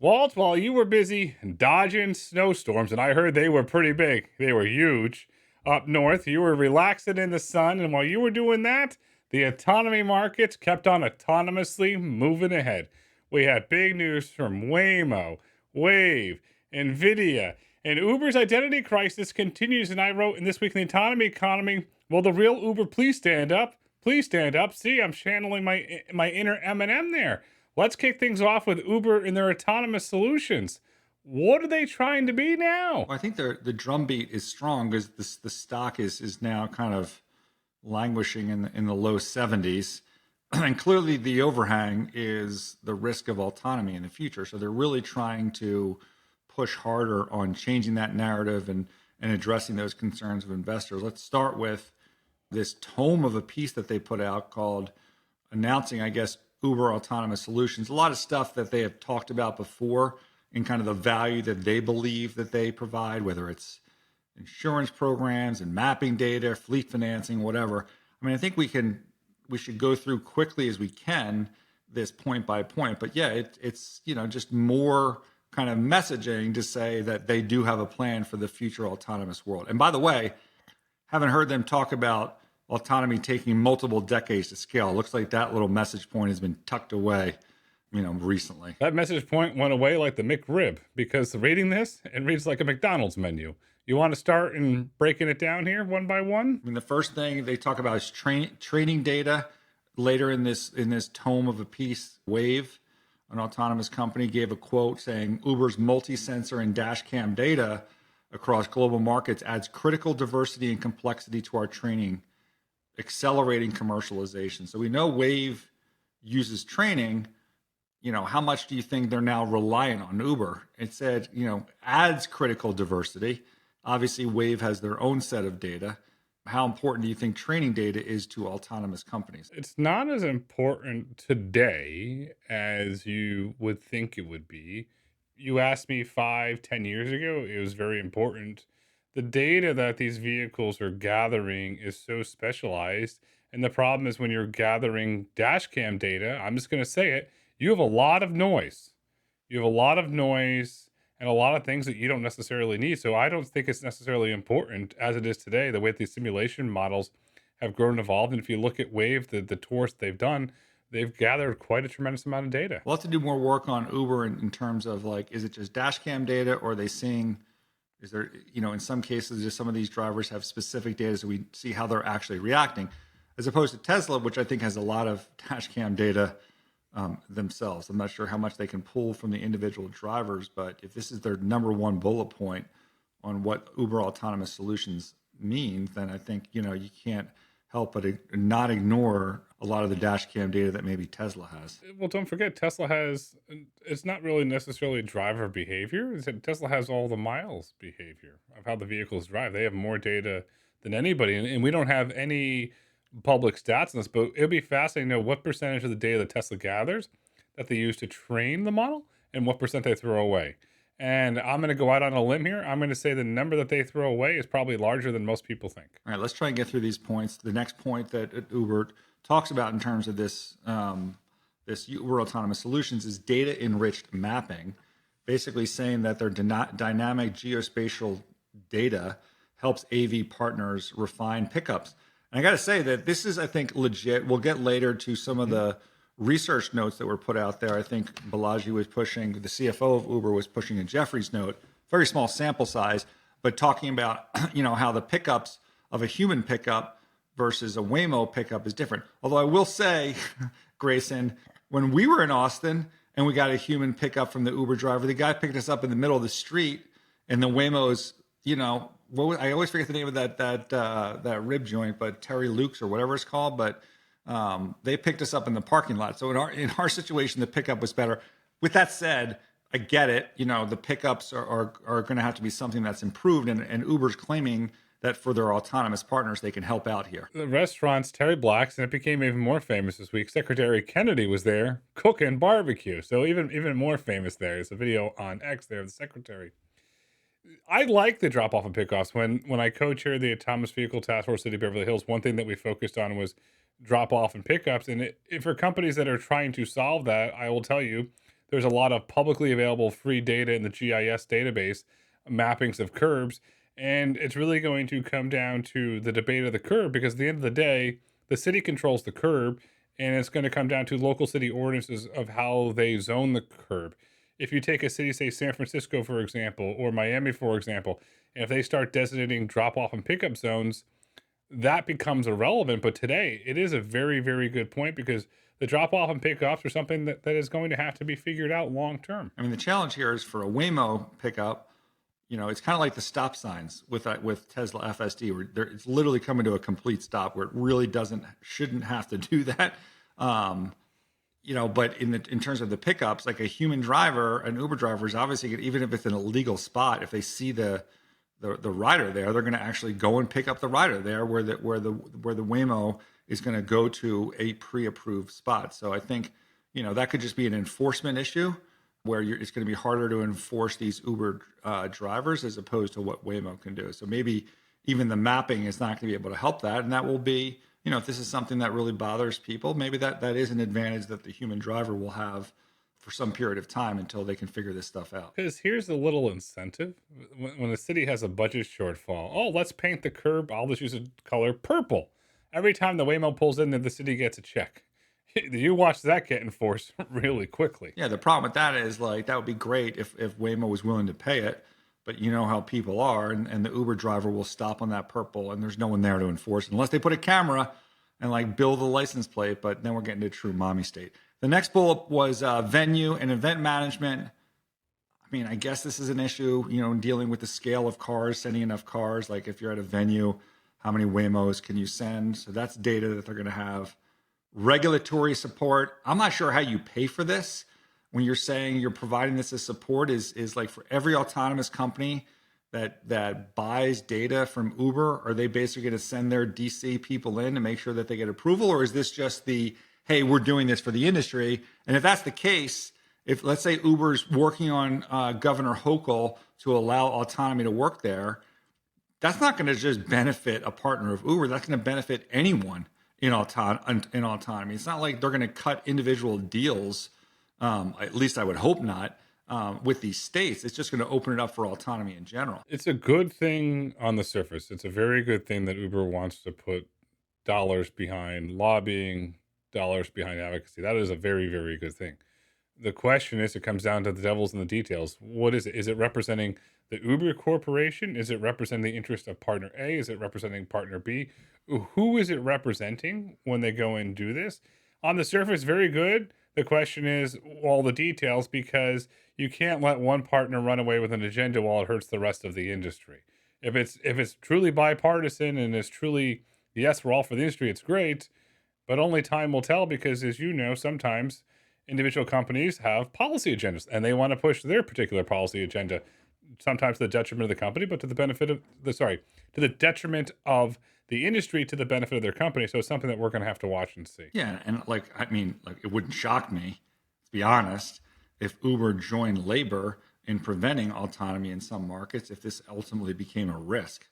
Walt, while you were busy dodging snowstorms, and I heard they were pretty big, they were huge up north, you were relaxing in the sun. And while you were doing that, the autonomy markets kept on autonomously moving ahead. We had big news from Waymo, Wayve, NVIDIA, and Uber's identity crisis continues. And I wrote in This Week in the Autonomy Economy, will the real Uber please stand up? Please stand up. See, I'm channeling my inner Eminem there. Let's kick things off with Uber and their autonomous solutions. What are they trying to be now? Well, I think the drumbeat is strong because the stock is now kind of languishing in the low 70s. And clearly the overhang is the risk of autonomy in the future. So they're really trying to push harder on changing that narrative and addressing those concerns of investors. Let's start with this tome of a piece that they put out called announcing, I guess, Uber Autonomous Solutions. A lot of stuff that they have talked about before in kind of the value that they believe that they provide, whether it's insurance programs and mapping data, fleet financing, whatever. I mean, I think we should go through quickly as we can this point by point. But yeah, it's just more kind of messaging to say that they do have a plan for the future autonomous world. And by the way, haven't heard them talk about autonomy taking multiple decades to scale. It looks like that little message point has been tucked away, recently. That message point went away like the McRib because reading this, it reads like a McDonald's menu. You want to start in breaking it down here one by one? I mean, the first thing they talk about is training data. Later in this tome of a piece, Wayve, an autonomous company, gave a quote saying Uber's multi-sensor and dash cam data across global markets adds critical diversity and complexity to our training, accelerating commercialization. So we know Wayve uses training. How much do you think they're now reliant on Uber? It said, adds critical diversity. Obviously, Wayve has their own set of data. How important do you think training data is to autonomous companies? It's not as important today as you would think it would be. You asked me 5, 10 years ago, it was very important. The data that these vehicles are gathering is so specialized. And the problem is when you're gathering dash cam data, I'm just going to say it, you have a lot of noise. You have a lot of noise and a lot of things that you don't necessarily need. So I don't think it's necessarily important as it is today, the way these simulation models have grown and evolved. And if you look at Wave, the tours they've done, they've gathered quite a tremendous amount of data. We'll have to do more work on Uber in terms of is it just dash cam data, or are they seeing, is there, in some cases, just some of these drivers have specific data so we see how they're actually reacting, as opposed to Tesla, which I think has a lot of dash cam data themselves. I'm not sure how much they can pull from the individual drivers, but if this is their number one bullet point on what Uber Autonomous Solutions means, then I think, you can't help but not ignore a lot of the dash cam data that maybe Tesla has. Well, don't forget, Tesla has, it's not really necessarily driver behavior. Tesla has all the miles behavior of how the vehicles drive. They have more data than anybody. And we don't have any public stats on this, but it'll be fascinating to know what percentage of the data that Tesla gathers that they use to train the model and what percent they throw away. And I'm going to go out on a limb here. I'm going to say the number that they throw away is probably larger than most people think. All right, let's try and get through these points. The next point that Uber talks about in terms of this Uber Autonomous Solutions is data enriched mapping, basically saying that their dynamic geospatial data helps AV partners refine pickups. And I got to say that this is, I think, legit. We'll get later to some of the research notes that were put out there. I think Balaji was pushing, the CFO of Uber was pushing a Jeffries note, very small sample size, but talking about, how the pickups of a human pickup versus a Waymo pickup is different. Although I will say, Grayson, when we were in Austin and we got a human pickup from the Uber driver, the guy picked us up in the middle of the street, and the Waymo's, I always forget the name of that rib joint, but Terry Luke's or whatever it's called. But they picked us up in the parking lot. So in our situation, the pickup was better. With that said, I get it. The pickups are going to have to be something that's improved, and Uber's claiming that for their autonomous partners, they can help out here. The restaurant's Terry Black's, and it became even more famous this week. Secretary Kennedy was there cooking barbecue. So even more famous there. There's a video on X there of the secretary. I like the drop off and pickoffs. When I co-chair the Autonomous Vehicle Task Force City Beverly Hills, one thing that we focused on was drop off and pickups. And for companies that are trying to solve that, I will tell you, there's a lot of publicly available free data in the GIS database, mappings of curbs. And it's really going to come down to the debate of the curb, because at the end of the day, the city controls the curb, and it's going to come down to local city ordinances of how they zone the curb. If you take a city, say San Francisco, for example, or Miami, for example, and if they start designating drop off and pickup zones, that becomes irrelevant. But today, it is a very, very good point, because the drop off and pickups are something that is going to have to be figured out long term. I mean, the challenge here is for a Waymo pickup. It's kind of like the stop signs with Tesla FSD, where it's literally coming to a complete stop, where it really shouldn't have to do that. But in terms of the pickups, like a human driver, an Uber driver is obviously, even if it's an illegal spot, if they see the rider there, they're going to actually go and pick up the rider there, where the Waymo is going to go to a pre-approved spot. So I think that could just be an enforcement issue, where it's going to be harder to enforce these Uber drivers as opposed to what Waymo can do. So maybe even the mapping is not going to be able to help that. And that will be, if this is something that really bothers people, maybe that is an advantage that the human driver will have for some period of time until they can figure this stuff out. Because here's a little incentive. When the city has a budget shortfall, oh, let's paint the curb. I'll just use a color purple. Every time the Waymo pulls in, the city gets a check. You watch that get enforced really quickly. Yeah, the problem with that is, like, that would be great if Waymo was willing to pay it, but you know how people are, and the Uber driver will stop on that purple, and there's no one there to enforce it, unless they put a camera and like build a license plate. But then we're getting to true mommy state. The next bullet was venue and event management. I mean, I guess this is an issue, dealing with the scale of cars, sending enough cars. Like if you're at a venue, how many Waymos can you send? So that's data that they're going to have. Regulatory support. I'm not sure how you pay for this. When you're saying you're providing this as support, is like for every autonomous company that buys data from Uber, are they basically going to send their DC people in to make sure that they get approval? Or is this just hey, we're doing this for the industry? And if that's the case, if let's say Uber's working on Governor Hochul to allow autonomy to work there, that's not going to just benefit a partner of Uber. That's going to benefit anyone in autonomy. It's not like they're going to cut individual deals. At least I would hope not. With these states, it's just going to open it up for autonomy in general. It's a good thing on the surface. It's a very good thing that Uber wants to put dollars behind lobbying, dollars behind advocacy. That is a very, very good thing. The question is, it comes down to the devil's in the details. What is it? Is it representing the Uber corporation? Is it representing the interest of partner A? Is it representing partner B? Who is it representing when they go and do this? On the surface, very good. The question is all the details, because you can't let one partner run away with an agenda while it hurts the rest of the industry. If it's truly bipartisan and it's truly, yes, we're all for the industry, it's great, but only time will tell, because as you know, sometimes individual companies have policy agendas and they want to push their particular policy agenda, sometimes to the detriment of the company, but to the benefit of to the detriment of the industry, to the benefit of their company. So it's something that we're going to have to watch and see. Yeah, and it wouldn't shock me, to be honest, if Uber joined labor in preventing autonomy in some markets, if this ultimately became a risk.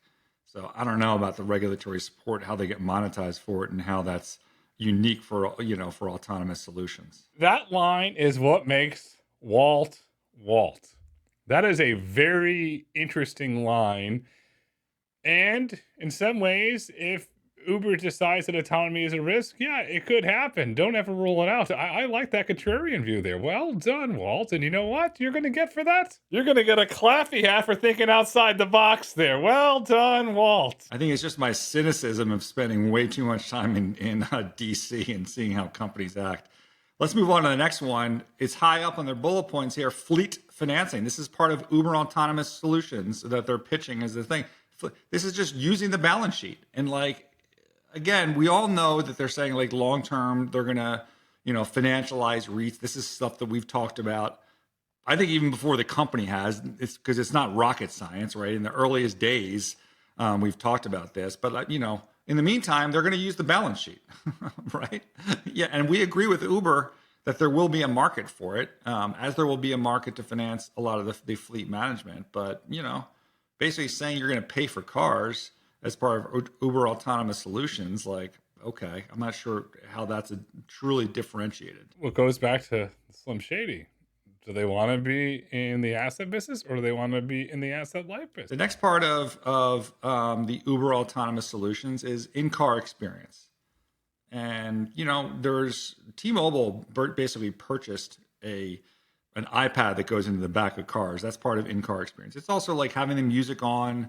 So I don't know about the regulatory support, how they get monetized for it, and how that's unique for autonomous solutions. That line is what makes Walt Walt. That is a very interesting line. And in some ways, if Uber decides that autonomy is a risk, yeah, it could happen. Don't ever rule it out. I like that contrarian view there. Well done, Walt. And you know what you're going to get for that? You're going to get a clappy hat for thinking outside the box there. Well done, Walt. I think it's just my cynicism of spending way too much time in DC and seeing how companies act. Let's move on to the next one. It's high up on their bullet points here. Fleet financing. This is part of Uber Autonomous Solutions that they're pitching as the thing. This is just using the balance sheet. And again, we all know that they're saying long term, they're going to, financialize REITs. This is stuff that we've talked about. I think even before the company has, it's because it's not rocket science, right? In the earliest days, we've talked about this, but in the meantime, they're going to use the balance sheet, right? Yeah. And we agree with Uber that there will be a market for it, as there will be a market to finance a lot of the fleet management. But, basically saying you're going to pay for cars as part of Uber Autonomous Solutions, okay, I'm not sure how that's truly differentiated. Well, it goes back to Slim Shady. Do they want to be in the asset business or do they want to be in the asset life The business? next part of the Uber autonomous solutions is in-car experience. And there's T-Mobile basically purchased an iPad that goes into the back of cars. That's part of in-car experience. It's also like having the music on,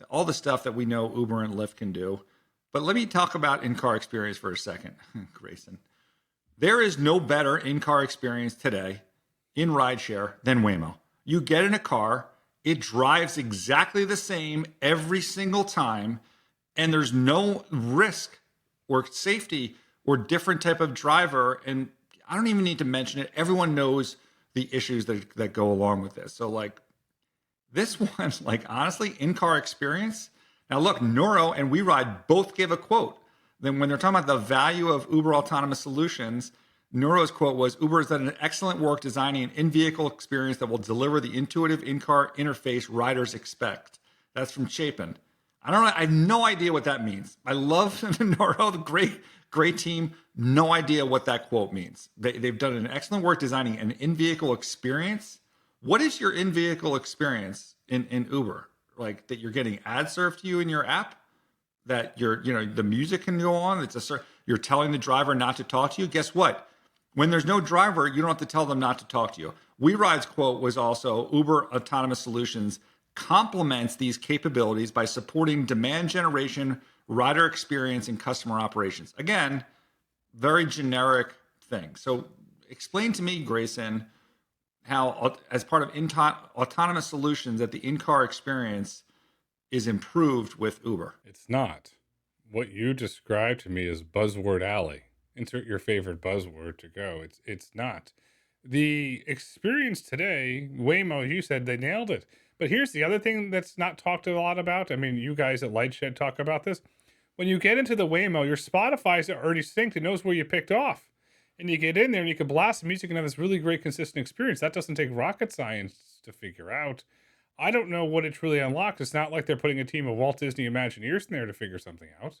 all the stuff that we know Uber and Lyft can do. But let me talk about in-car experience for a second, Grayson. There is no better in-car experience today in rideshare than Waymo. You get in a car, it drives exactly the same every single time, and there's no risk or safety or different type of driver. And I don't even need to mention it. Everyone knows the issues that go along with this. So like this one, like honestly, in-car experience. Now look, Nuro and WeRide both give a quote. Then when they're talking about the value of Uber autonomous solutions, Nuro's quote was, Uber has done an excellent work designing an in-vehicle experience that will deliver the intuitive in-car interface riders expect. That's from Chapin. I don't know. I have no idea what that means. I love Nuro, the great team. No idea what that quote means. They've done an excellent work designing an in-vehicle experience. What is your in-vehicle experience in Uber? Like that you're getting ads served to you in your app? That the music can go on. You're telling the driver not to talk to you. Guess what? When there's no driver, you don't have to tell them not to talk to you. WeRide's quote was also Uber Autonomous Solutions complements these capabilities by supporting demand generation, rider experience, and customer operations. Again, very generic thing. So explain to me, Grayson, how as part of autonomous solutions that the in-car experience is improved with Uber. It's not. What you described to me is buzzword alley. Insert your favorite buzzword to go. It's not. The experience today, Waymo, you said they nailed it. But here's the other thing that's not talked a lot about. I mean, you guys at Lightshed talk about this. When you get into the Waymo, your Spotify's already synced. It knows where you picked off. And you get in there and you can blast music and have this really great, consistent experience. That doesn't take rocket science to figure out. I don't know what it's really unlocked. It's not like they're putting a team of Walt Disney Imagineers in there to figure something out.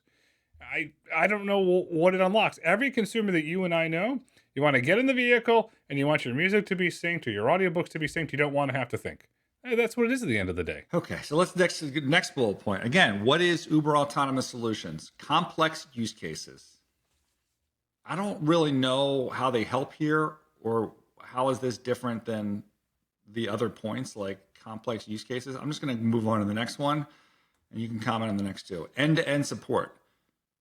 I don't know what it unlocks. Every consumer that you and I know, you want to get in the vehicle and you want your music to be synced or your audiobooks to be synced. You don't want to have to think. That's what it is at the end of the day. Okay, so let's next bullet point. Again, what is Uber Autonomous Solutions? Complex use cases. I don't really know how they help here or how is this different than the other points like complex use cases. I'm just going to move on to the next one and you can comment on the next two. End-to-end support.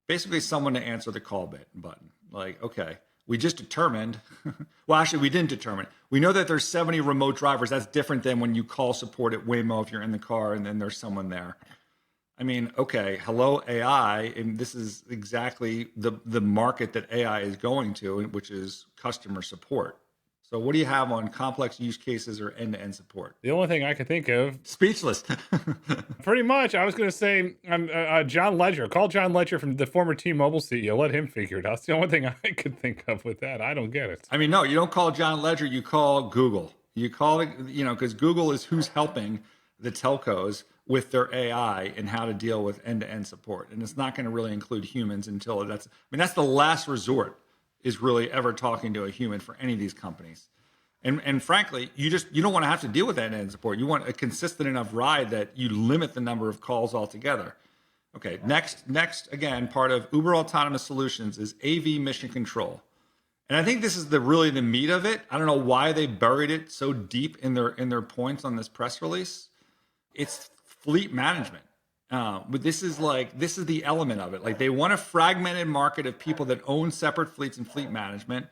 Basically someone to answer the call button. Like, okay, we just determined, well, actually we didn't determine. We know that there's 70 remote drivers. That's different than when you call support at Waymo if you're in the car and then there's someone there. I mean, okay, hello AI, and this is exactly the market that AI is going to, which is customer support. So what do you have on complex use cases or end-to-end support? The only thing I can think of, Speechless. pretty much, I was going to say, John Ledger. Call John Ledger from the former T-Mobile CEO. Let him figure it out. It's the only thing I could think of with that. I don't get it. I mean, no, you don't call John Ledger. You call Google. You call it, because Google is who's helping the telcos with their AI and how to deal with end-to-end support. And it's not going to really include humans until that's the last resort is really ever talking to a human for any of these companies. And frankly, you don't want to have to deal with that end support. You want a consistent enough ride that you limit the number of calls altogether. Okay, next again, part of Uber Autonomous Solutions is AV mission control. And I think this is really the meat of it. I don't know why they buried it so deep in their points on this press release. It's fleet management. But this is the element of it. Like they want a fragmented market of people that own separate fleets and fleet management.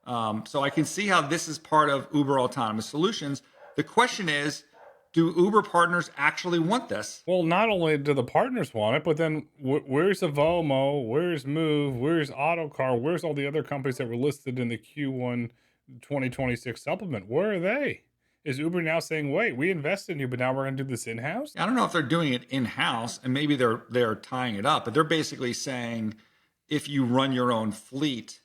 So I can see how this is part of Uber Autonomous Solutions. The question is, do Uber partners actually want this? Well, not only do the partners want it, but then where's Vomo? Where's Move? Where's Autocar? Where's all the other companies that were listed in the Q1 2026 supplement? Where are they? Is Uber now saying, wait, we invested in you, but now we're going to do this in-house? I don't know if they're doing it in-house, and maybe they're tying it up, but they're basically saying if you run your own fleet,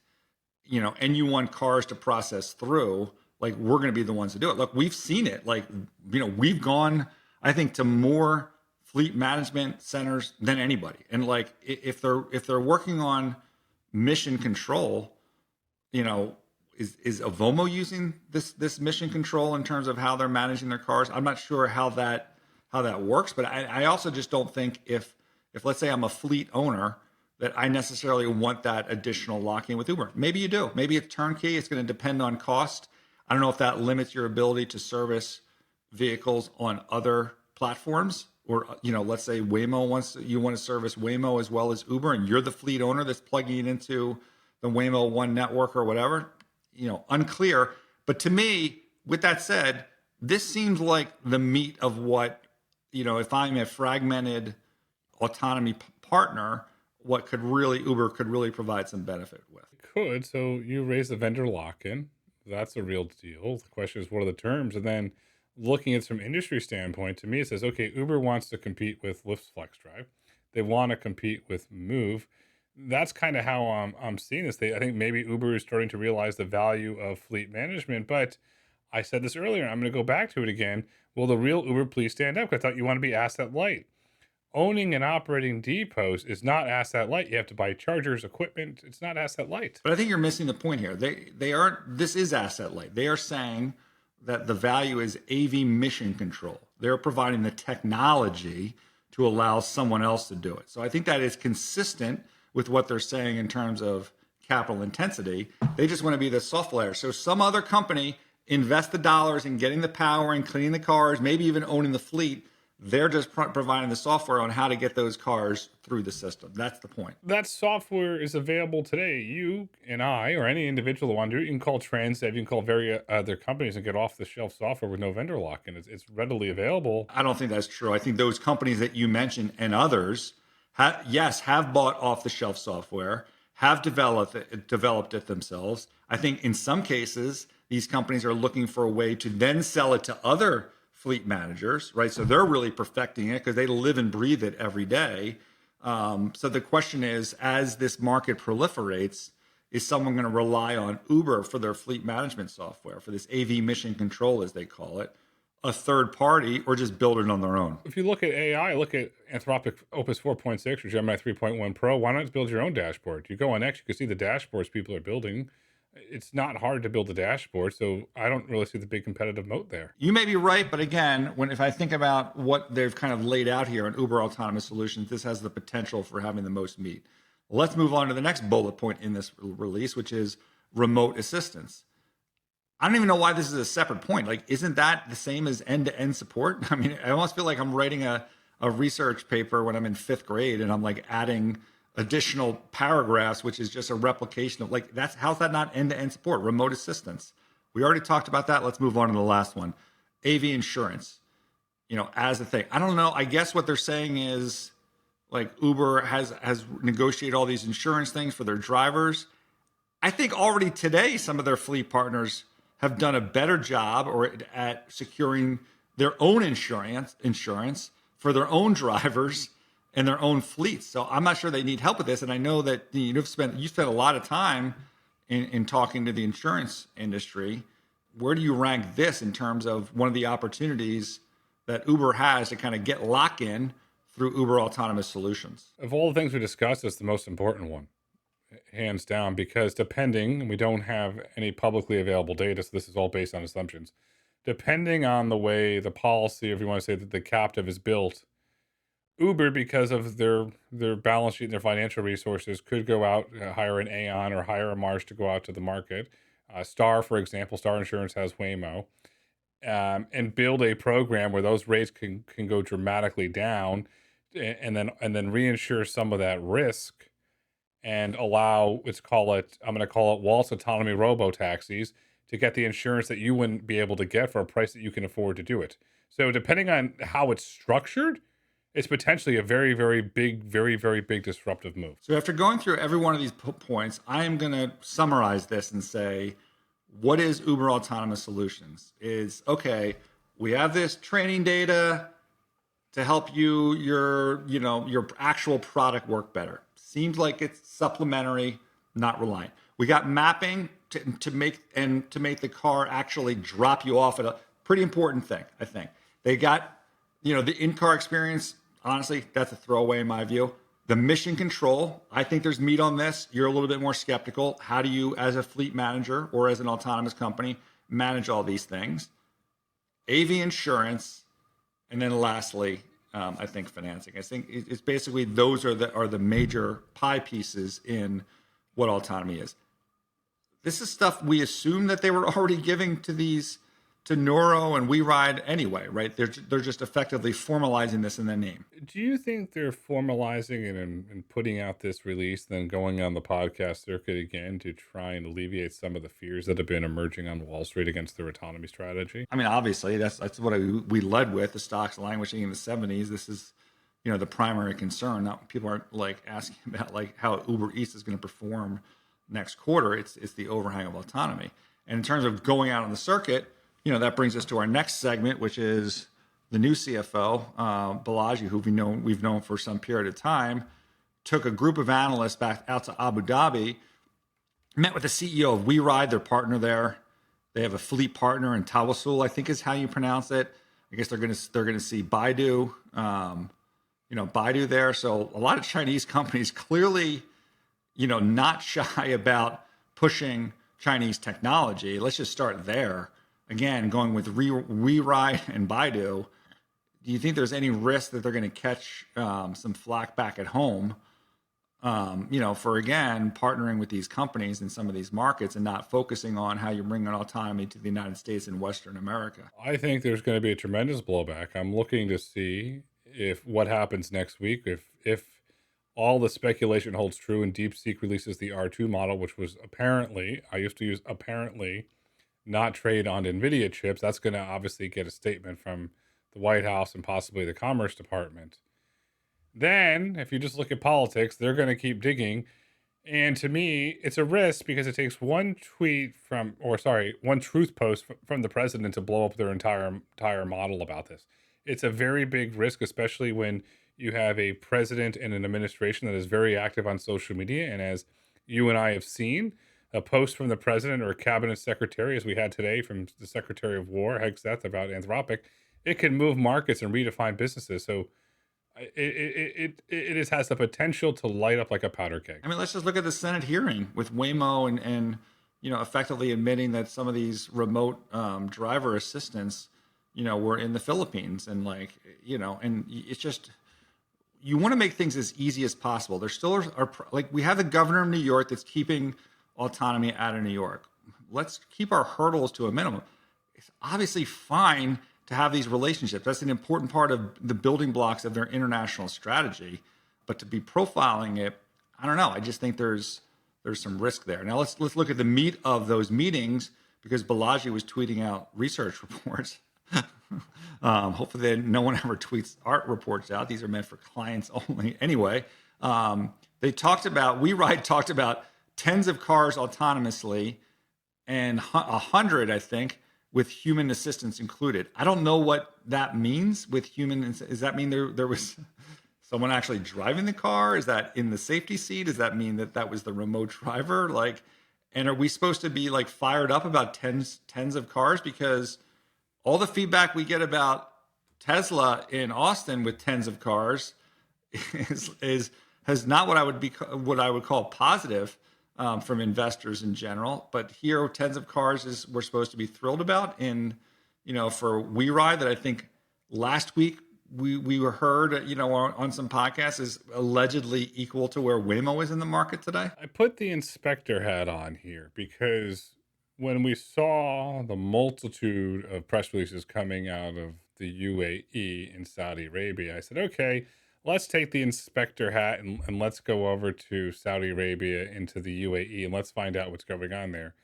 and you want cars to process through, like we're going to be the ones to do it. Look, we've seen it. Like, we've gone, I think, to more fleet management centers than anybody. And like, if they're working on mission control, is Avomo using this mission control in terms of how they're managing their cars? I'm not sure how that works, but I also just don't think if let's say I'm a fleet owner that I necessarily want that additional lock-in with Uber. Maybe you do. Maybe it's turnkey. It's going to depend on cost. I don't know if that limits your ability to service vehicles on other platforms, or let's say Waymo you want to service Waymo as well as Uber, and you're the fleet owner that's plugging it into the Waymo One network or whatever. Unclear. But to me, with that said, this seems like the meat of what if I'm a fragmented autonomy partner, what Uber could really provide some benefit with. Could. So you raise the vendor lock-in. That's a real deal. The question is, what are the terms? And then looking at it from industry standpoint, to me, it says, okay, Uber wants to compete with Lyft's FlexDrive. They want to compete with Move. That's kind of how I'm seeing this. I think maybe Uber is starting to realize the value of fleet management. But I said this earlier, I'm going to go back to it again. Will the real Uber please stand up? 'Cause I thought you want to be asset light. Owning and operating depots is not asset light. You have to buy chargers, equipment. It's not asset light. But I think you're missing the point here. They aren't. This is asset light. They are saying that the value is AV mission control. They're providing the technology to allow someone else to do it. So I think that is consistent with what they're saying in terms of capital intensity. They just want to be the software. So some other company invest the dollars in getting the power and cleaning the cars, maybe even owning the fleet. They're just providing the software on how to get those cars through the system. That's the point. That software is available today. You and I, or any individual who want to do it, you can call Transdev, you can call various other companies and get off the shelf software with no vendor lock-in. It's readily available. I don't think that's true. I think those companies that you mentioned and others, have bought off the shelf software, have developed it themselves. I think in some cases, these companies are looking for a way to then sell it to other fleet managers, right? So they're really perfecting it because they live and breathe it every day. So the question is, as this market proliferates, is someone going to rely on Uber for their fleet management software, for this AV mission control, as they call it, a third party, or just build it on their own? If you look at AI, look at Anthropic Opus 4.6 or Gemini 3.1 Pro, why not build your own dashboard? You go on X, you can see the dashboards people are building. It's not hard to build a dashboard, so I don't really see the big competitive moat there. You may be right, but again, if I think about what they've kind of laid out here in Uber Autonomous Solutions, this has the potential for having the most meat. Let's move on to the next bullet point in this release, which is remote assistance. I don't even know why this is a separate point. Like, isn't that the same as end-to-end support? I mean, I almost feel like I'm writing a research paper when I'm in 5th grade and I'm like adding additional paragraphs, which is just a replication of how's that not end-to-end support? Remote assistance. We already talked about that. Let's move on to the last one. AV insurance, as a thing. I don't know. I guess what they're saying is like Uber has negotiated all these insurance things for their drivers. I think already today, some of their fleet partners have done a better job at securing their own insurance for their own drivers and their own fleets. So I'm not sure they need help with this. And I know that you spent a lot of time in talking to the insurance industry. Where do you rank this in terms of one of the opportunities that Uber has to kind of get lock-in through Uber Autonomous Solutions? Of all the things we discussed, it's the most important one, hands down, because we don't have any publicly available data, so this is all based on assumptions. Depending on the way the policy, if you want to say that the captive is built, Uber, because of their balance sheet and their financial resources, could go out, hire an Aon or hire a Marsh to go out to the market. Star, for example, Star Insurance has Waymo, and build a program where those rates can go dramatically down, and then reinsure some of that risk, and allow, I'm going to call it Walt's autonomy robo taxis, to get the insurance that you wouldn't be able to get for a price that you can afford to do it. So depending on how it's structured, it's potentially a very, very big disruptive move. So after going through every one of these points, I am going to summarize this and say, what is Uber Autonomous Solutions? Okay, we have this training data to help your actual product work better. Seems like it's supplementary, not reliant. We got mapping to make the car actually drop you off at a pretty important thing, I think. They got, the in-car experience. Honestly, that's a throwaway in my view. The mission control, I think there's meat on this. You're a little bit more skeptical. How do you, as a fleet manager or as an autonomous company, manage all these things? AV insurance, and then lastly, I think financing. I think it's basically those are the major pie pieces in what autonomy is. This is stuff we assume that they were already giving to Neuro and WeRide anyway, right? They're just effectively formalizing this in their name. Do you think they're formalizing it and putting out this release, then going on the podcast circuit again to try and alleviate some of the fears that have been emerging on Wall Street against their autonomy strategy? I mean, obviously, that's what we led with. The stocks languishing in the 70s. This is, the primary concern. Now, people aren't like asking about like how Uber Eats is going to perform next quarter. It's the overhang of autonomy. And in terms of going out on the circuit, that brings us to our next segment, which is the new CFO, Balaji, who we've known for some period of time, took a group of analysts back out to Abu Dhabi, met with the CEO of WeRide, their partner there. They have a fleet partner in Tawassul, I think is how you pronounce it. I guess they're gonna see Baidu, Baidu there. So a lot of Chinese companies clearly, not shy about pushing Chinese technology. Let's just start there. Again, going with WeRide and Baidu. Do you think there's any risk that they're going to catch some flack back at home? For again partnering with these companies in some of these markets and not focusing on how you bring an autonomy to the United States and Western America. I think there's going to be a tremendous blowback. I'm looking to see if what happens next week, if all the speculation holds true and DeepSeek releases the R2 model, which was apparently, I used to use apparently, not trade on NVIDIA chips. That's going to obviously get a statement from the White House and possibly the Commerce Department. Then, if you just look at politics, they're going to keep digging. And to me, it's a risk because it takes one one truth post from the president to blow up their entire model about this. It's a very big risk, especially when you have a president and an administration that is very active on social media. And as you and I have seen, a post from the president or a cabinet secretary, as we had today from the Secretary of War, Hegseth, about Anthropic, it can move markets and redefine businesses. So it has the potential to light up like a powder keg. I mean, let's just look at the Senate hearing with Waymo and effectively admitting that some of these remote driver assistants, were in the Philippines and and it's just, you want to make things as easy as possible. There still are like, we have the governor of New York that's keeping autonomy out of New York. Let's keep our hurdles to a minimum. It's obviously fine to have these relationships. That's an important part of the building blocks of their international strategy. But to be profiling it, I don't know. I just think there's some risk there. Now let's look at the meat of those meetings, because Balaji was tweeting out research reports. Hopefully no one ever tweets art reports out. These are meant for clients only. Anyway, WeRide talked about tens of cars autonomously and 100, I think, with human assistance included. I don't know what that means with human. Does that mean there was someone actually driving the car? Is that in the safety seat? Does that mean that was the remote driver? And are we supposed to be fired up about tens of cars? Because all the feedback we get about Tesla in Austin with tens of cars has not what I would call positive from investors in general. But here, tens of cars we're supposed to be thrilled about. And for WeRide, that I think last week we were heard on some podcasts is allegedly equal to where Waymo is in the market today. I put the inspector hat on here because when we saw the multitude of press releases coming out of the UAE in Saudi Arabia, I said, okay, let's take the inspector hat and let's go over to Saudi Arabia into the UAE and let's find out what's going on there.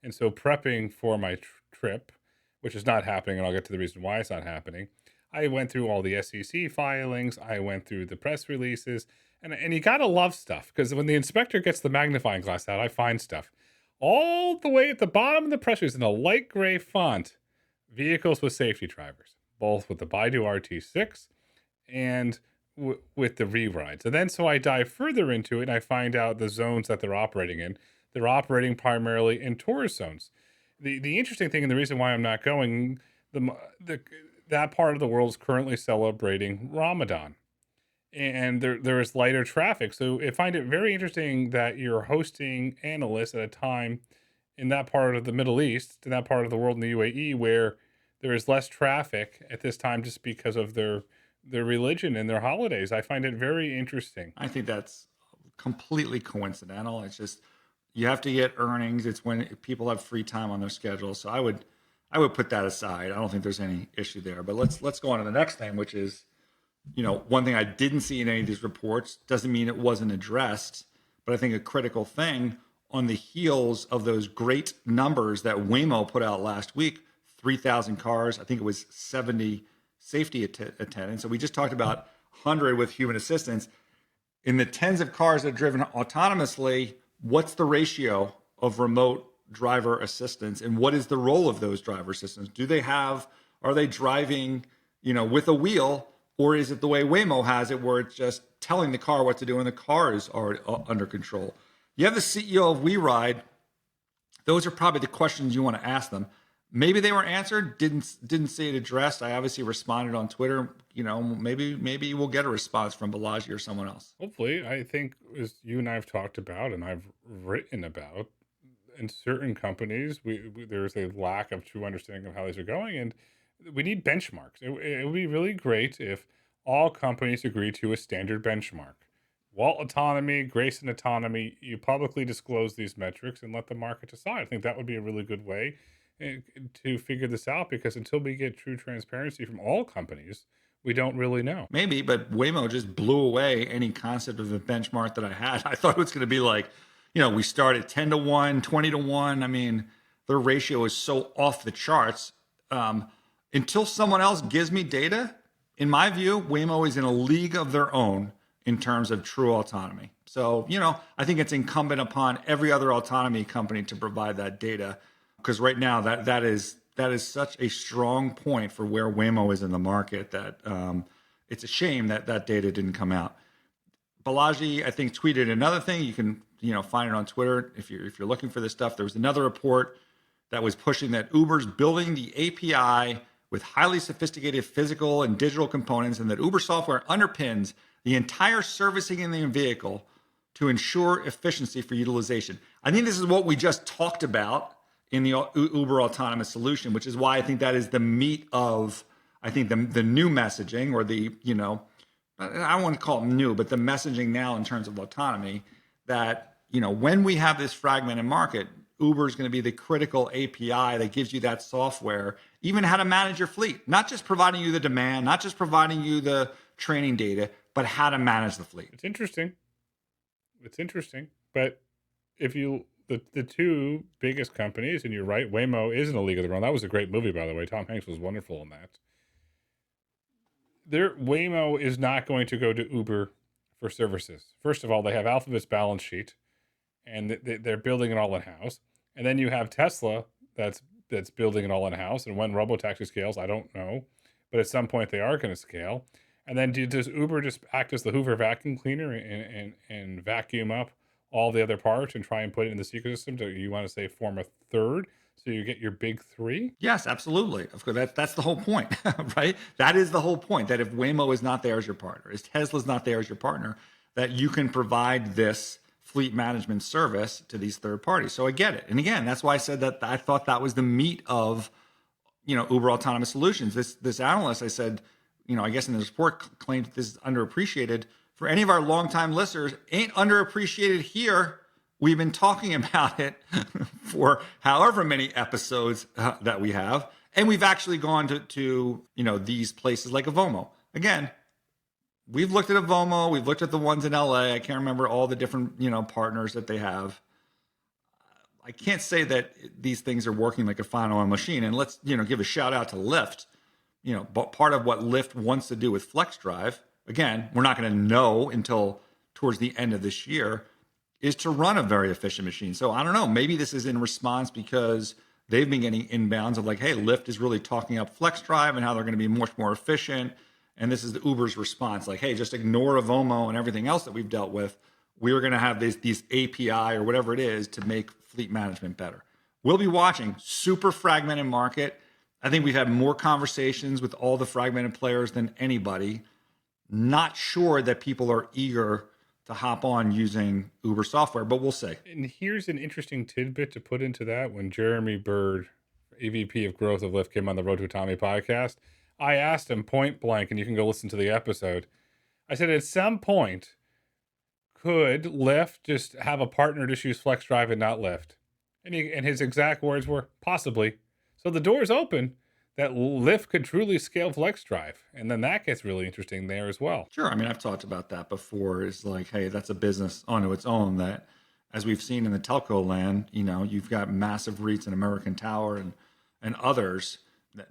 And so prepping for my trip, which is not happening, and I'll get to the reason why it's not happening, I went through all the SEC filings, I went through the press releases, and you gotta love stuff, because when the inspector gets the magnifying glass out, I find stuff. All the way at the bottom of the press release in a light gray font, vehicles with safety drivers, both with the Baidu RT6 and with the rewrites. And then so I dive further into it and I find out the zones that they're operating in. They're operating primarily in tourist zones. The interesting thing, and the reason why I'm not going, that part of the world is currently celebrating Ramadan. and there is lighter traffic. So I find it very interesting that you're hosting Analyst at a time in that part of the Middle East, in that part of the world in the UAE, where there is less traffic at this time just because of their religion and their holidays. I find it very interesting. I think that's completely coincidental. It's just you have to get earnings. It's when people have free time on their schedule. So I would put that aside. I don't think there's any issue there. But let's go on to the next thing, which is, one thing I didn't see in any of these reports, doesn't mean it wasn't addressed, but I think a critical thing on the heels of those great numbers that Waymo put out last week, 3,000 cars, I think it was 70 safety attendants. So we just talked about 100 with human assistance. In the tens of cars that are driven autonomously, what's the ratio of remote driver assistance, and what is the role of those driver assistants? Are they driving, with a wheel, or is it the way Waymo has it, where it's just telling the car what to do and the car is already under control? You have the CEO of WeRide. Those are probably the questions you want to ask them. Maybe they were answered. Didn't see it addressed. I obviously responded on Twitter. Maybe we'll get a response from Balaji or someone else. Hopefully, I think as you and I have talked about, and I've written about, in certain companies, there's a lack of true understanding of how these are going, and we need benchmarks. It would be really great if all companies agree to a standard benchmark. Walt Autonomy, Grayson Autonomy, you publicly disclose these metrics and let the market decide. I think that would be a really good way to figure this out, because until we get true transparency from all companies, we don't really know. Maybe, but Waymo just blew away any concept of a benchmark that I had. I thought it was going to be like, we start at 10 to 1, 20 to 1. I mean, their ratio is so off the charts. Until someone else gives me data, in my view, Waymo is in a league of their own in terms of true autonomy. So, I think it's incumbent upon every other autonomy company to provide that data, because right now that is such a strong point for where Waymo is in the market that it's a shame that that data didn't come out. Balaji, I think, tweeted another thing. You can find it on Twitter if you're looking for this stuff. There was another report that was pushing that Uber's building the API with highly sophisticated physical and digital components, and that Uber software underpins the entire servicing in the vehicle to ensure efficiency for utilization. I think this is what we just talked about in the Uber autonomous solution, which is why I think that is the meat of, I think, the new messaging, or the, I don't want to call it new, but the messaging now in terms of autonomy, that, when we have this fragmented market, Uber is going to be the critical API that gives you that software, even how to manage your fleet, not just providing you the demand, not just providing you the training data, but how to manage the fleet. It's interesting. But if the two biggest companies, and you're right, Waymo is in a league of their own. That was a great movie, by the way. Tom Hanks was wonderful in that. Waymo is not going to go to Uber for services. First of all, they have Alphabet's balance sheet, and they're building it all in-house. And then you have Tesla that's building it all in-house. And when robotaxi scales, I don't know. But at some point, they are going to scale. And then does Uber just act as the Hoover vacuum cleaner and vacuum up all the other parts and try and put it in this ecosystem? Do you want to say form a third, so you get your big three? Yes, absolutely. Of course, that's the whole point, right? That is the whole point, that if Waymo is not there as your partner, if Tesla's not there as your partner, that you can provide this fleet management service to these third parties. So I get it. And again, that's why I said that I thought that was the meat of, Uber Autonomous Solutions. This analyst, I said, I guess in the report, claimed this is underappreciated. For any of our longtime listeners, ain't underappreciated here. We've been talking about it for however many episodes that we have. And we've actually gone to these places like Avomo. Again, we've looked at Avomo. We've looked at the ones in LA. I can't remember all the different, partners that they have. I can't say that these things are working like a fine-oiled machine. And let's, give a shout out to Lyft. But part of what Lyft wants to do with FlexDrive, again, we're not going to know until towards the end of this year, is to run a very efficient machine. So I don't know, maybe this is in response because they've been getting inbounds of like, hey, Lyft is really talking up FlexDrive and how they're going to be much more efficient. And this is the Uber's response, like, hey, just ignore Avomo and everything else that we've dealt with. We're going to have these API or whatever it is to make fleet management better. We'll be watching. Super fragmented market. I think we've had more conversations with all the fragmented players than anybody. not sure that people are eager to hop on using Uber software, but we'll see. And here's an interesting tidbit to put into that. When Jeremy Bird, AVP of Growth of Lyft, came on the Road to Autonomy podcast, I asked him point blank, and you can go listen to the episode. I said, at some point, could Lyft just have a partner to use FlexDrive and not Lyft? And his exact words were, possibly. So the door's open that Lyft could truly scale FlexDrive. And then that gets really interesting there as well. Sure. I mean, I've talked about that before. It's like, hey, that's a business onto its own that, as we've seen in the telco land, you've got massive REITs and American Tower and others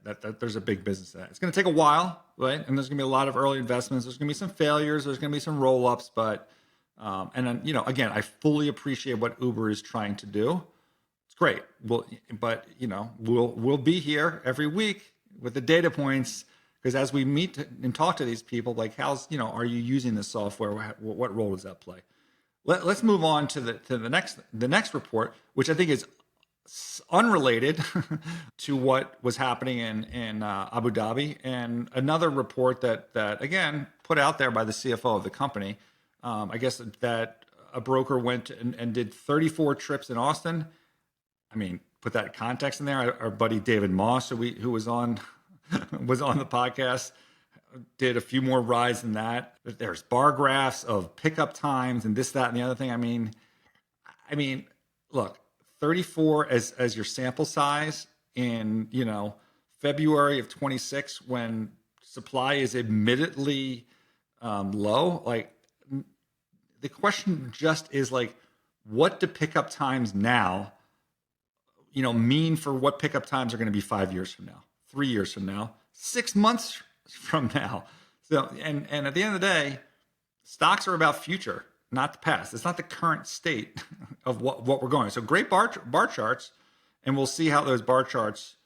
that there's a big business that. It's going to take a while, right? And there's going to be a lot of early investments. There's going to be some failures. There's going to be some roll-ups. But, and then, again, I fully appreciate what Uber is trying to do. Great. Well, but we'll be here every week with the data points, because as we meet and talk to these people, like, are you using this software? What role does that play? Let's move on to the next report, which I think is unrelated to what was happening in Abu Dhabi, and another report that again put out there by the CFO of the company. I guess that a broker went and did 34 trips in Austin. I mean, put that context in there. Our buddy David Moss, who was on the podcast, did a few more rides than that. There's bar graphs of pickup times and this, that, and the other thing. I mean, look, 34 as your sample size in February of 26, when supply is admittedly low. Like, the question just is like, what do pickup times now mean for what pickup times are going to be 5 years from now, 3 years from now, 6 months from now? So, and at the end of the day, stocks are about future, not the past. It's not the current state of what we're going. So great bar charts, and we'll see how those bar charts,